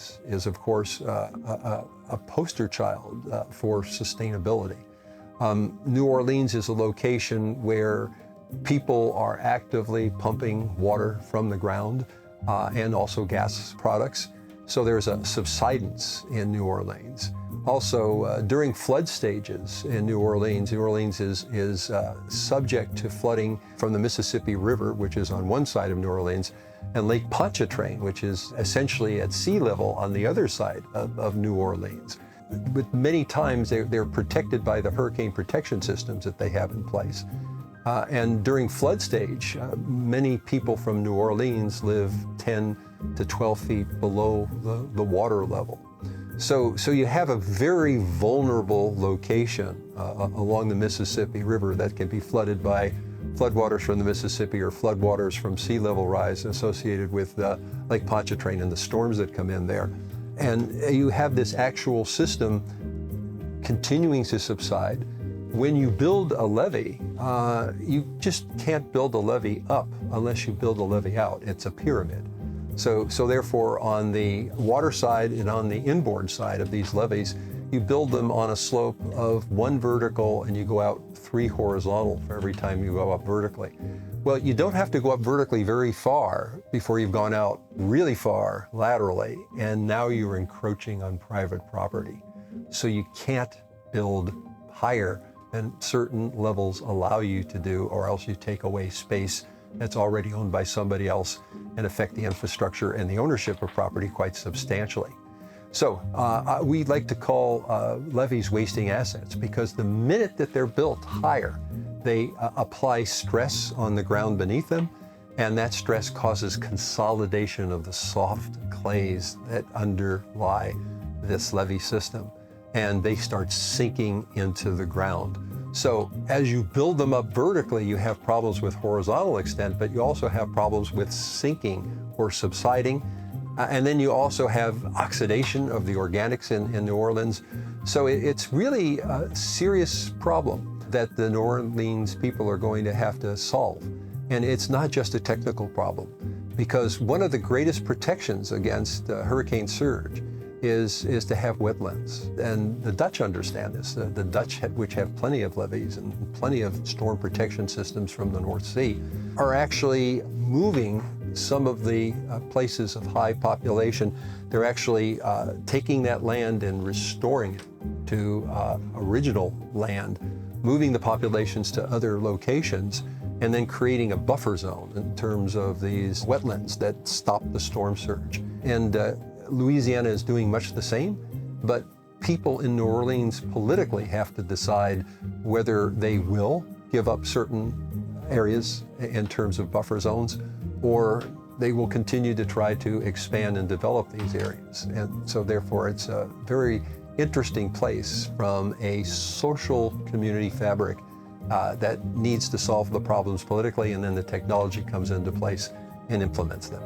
Orleans is, of course, a poster child for sustainability. New Orleans is a location where people are actively pumping water from the ground and also gas products. So there's a subsidence in New Orleans. Also, during flood stages in New Orleans is subject to flooding from the Mississippi River, which is on one side of New Orleans, and Lake Pontchartrain, which is essentially at sea level on the other side of New Orleans. But many times they're protected by the hurricane protection systems that they have in place. And during flood stage, many people from New Orleans live 10 to 12 feet below the water level. So you have a very vulnerable location along the Mississippi River that can be flooded by floodwaters from the Mississippi or floodwaters from sea level rise associated with Lake Pontchartrain and the storms that come in there. And you have this actual system continuing to subside. When you build a levee, you just can't build a levee up unless you build a levee out. It's a pyramid. So therefore, on the water side and on the inboard side of these levees, you build them on a slope of 1 vertical and you go out 3 horizontal for every time you go up vertically. Well, you don't have to go up vertically very far before you've gone out really far laterally, and now you're encroaching on private property. So you can't build higher than certain levels allow you to do, or else you take away space that's already owned by somebody else and affect the infrastructure and the ownership of property quite substantially. So we like to call levees wasting assets, because the minute that they're built higher, they apply stress on the ground beneath them, and that stress causes consolidation of the soft clays that underlie this levee system, and they start sinking into the ground. So as you build them up vertically, you have problems with horizontal extent, but you also have problems with sinking or subsiding. And then you also have oxidation of the organics in New Orleans. So it's really a serious problem that the New Orleans people are going to have to solve. And it's not just a technical problem, because one of the greatest protections against hurricane surge is to have wetlands. And the Dutch understand this. The Dutch, which have plenty of levees and plenty of storm protection systems from the North Sea, are actually moving some of the places of high population. They're actually taking that land and restoring it to original land, moving the populations to other locations, and then creating a buffer zone in terms of these wetlands that stop the storm surge. And Louisiana is doing much the same, but people in New Orleans politically have to decide whether they will give up certain areas in terms of buffer zones, or they will continue to try to expand and develop these areas. And so therefore it's a very interesting place from a social community fabric that needs to solve the problems politically, and then the technology comes into place and implements them.